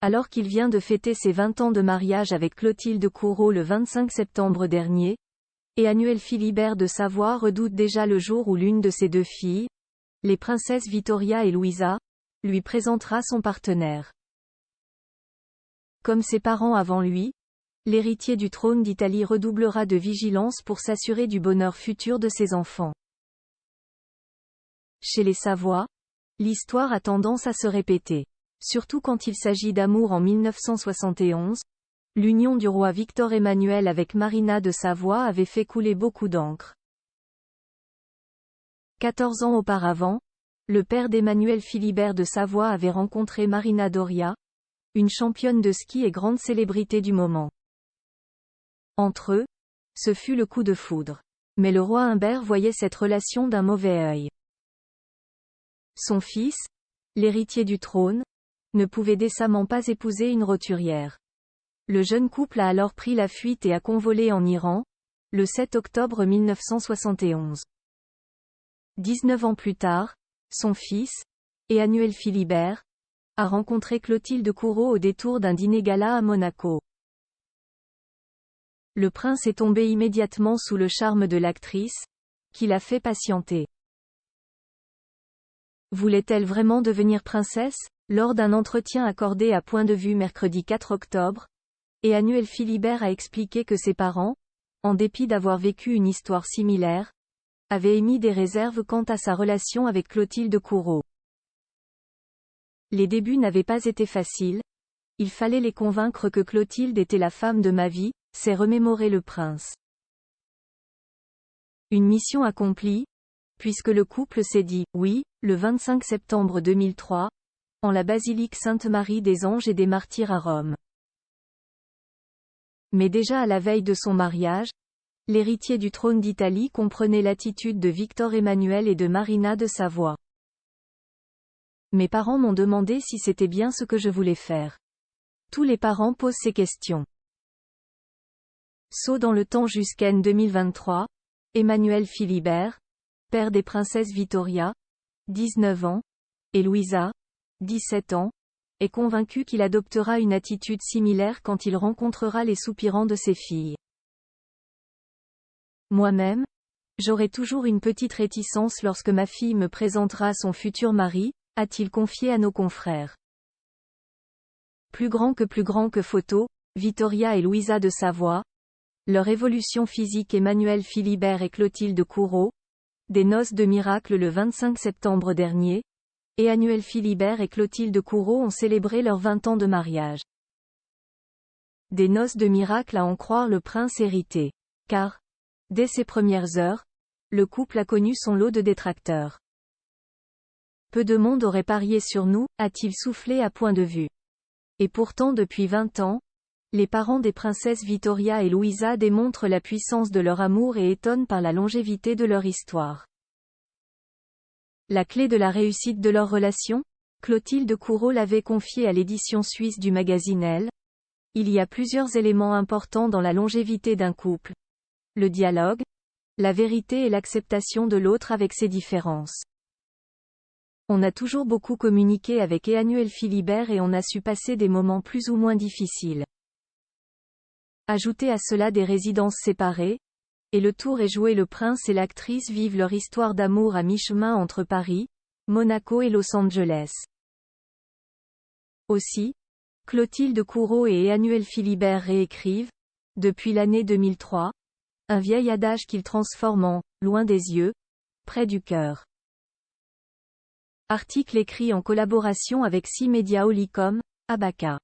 Alors qu'il vient de fêter ses 20 ans de mariage avec Clotilde Courreau le 25 septembre dernier, Emmanuel Philibert de Savoie redoute déjà le jour où l'une de ses deux filles, les princesses Vittoria et Louisa, lui présentera son partenaire. Comme ses parents avant lui, l'héritier du trône d'Italie redoublera de vigilance pour s'assurer du bonheur futur de ses enfants. Chez les Savoie, l'histoire a tendance à se répéter. Surtout quand il s'agit d'amour. En 1971, l'union du roi Victor Emmanuel avec Marina de Savoie avait fait couler beaucoup d'encre. 14 ans auparavant, le père d'Emmanuel Philibert de Savoie avait rencontré Marina Doria, une championne de ski et grande célébrité du moment. Entre eux, ce fut le coup de foudre. Mais le roi Humbert voyait cette relation d'un mauvais œil. Son fils, l'héritier du trône, ne pouvait décemment pas épouser une roturière. Le jeune couple a alors pris la fuite et a convolé en Iran, le 7 octobre 1971. 19 ans plus tard, son fils, Emmanuel Philibert, a rencontré Clotilde Courreau au détour d'un dîner gala à Monaco. Le prince est tombé immédiatement sous le charme de l'actrice, qui l'a fait patienter. Voulait-elle vraiment devenir princesse? Lors d'un entretien accordé à Point de Vue mercredi 4 octobre, Emmanuel Philibert a expliqué que ses parents, en dépit d'avoir vécu une histoire similaire, avaient émis des réserves quant à sa relation avec Clotilde Courreau. Les débuts n'avaient pas été faciles, il fallait les convaincre que Clotilde était la femme de ma vie, s'est remémoré le prince. Une mission accomplie, puisque le couple s'est dit « oui » le 25 septembre 2003, en la basilique Sainte-Marie des Anges et des Martyrs à Rome. Mais déjà à la veille de son mariage, l'héritier du trône d'Italie comprenait l'attitude de Victor Emmanuel et de Marina de Savoie. Mes parents m'ont demandé si c'était bien ce que je voulais faire. Tous les parents posent ces questions. Saut dans le temps jusqu'en 2023, Emmanuel Philibert, père des princesses Vittoria, 19 ans, et Louisa, 17 ans, est convaincu qu'il adoptera une attitude similaire quand il rencontrera les soupirants de ses filles. Moi-même, j'aurai toujours une petite réticence lorsque ma fille me présentera son futur mari, a-t-il confié à nos confrères. Plus grand que photo, Vittoria et Louisa de Savoie, leur évolution physique. Emmanuel Philibert et Clotilde Courreau, des noces de miracle le 25 septembre dernier, Emmanuel Philibert et Clotilde Courreau ont célébré leurs 20 ans de mariage. Des noces de miracle à en croire le prince hérité. Car, dès ses premières heures, le couple a connu son lot de détracteurs. Peu de monde aurait parié sur nous, a-t-il soufflé à Point de Vue. Et pourtant depuis 20 ans, les parents des princesses Vittoria et Louisa démontrent la puissance de leur amour et étonnent par la longévité de leur histoire. La clé de la réussite de leur relation? Clotilde Courreau l'avait confié à l'édition suisse du magazine Elle. Il y a plusieurs éléments importants dans la longévité d'un couple. Le dialogue, la vérité et l'acceptation de l'autre avec ses différences. On a toujours beaucoup communiqué avec Emmanuel Philibert et on a su passer des moments plus ou moins difficiles. Ajoutez à cela des résidences séparées, et le tour est joué. Le prince et l'actrice vivent leur histoire d'amour à mi-chemin entre Paris, Monaco et Los Angeles. Aussi, Clotilde Courreau et Emmanuel Philibert réécrivent, depuis l'année 2003, un vieil adage qu'ils transforment en « loin des yeux, près du cœur ». Article écrit en collaboration avec 6 Médias Olicom, Abacca.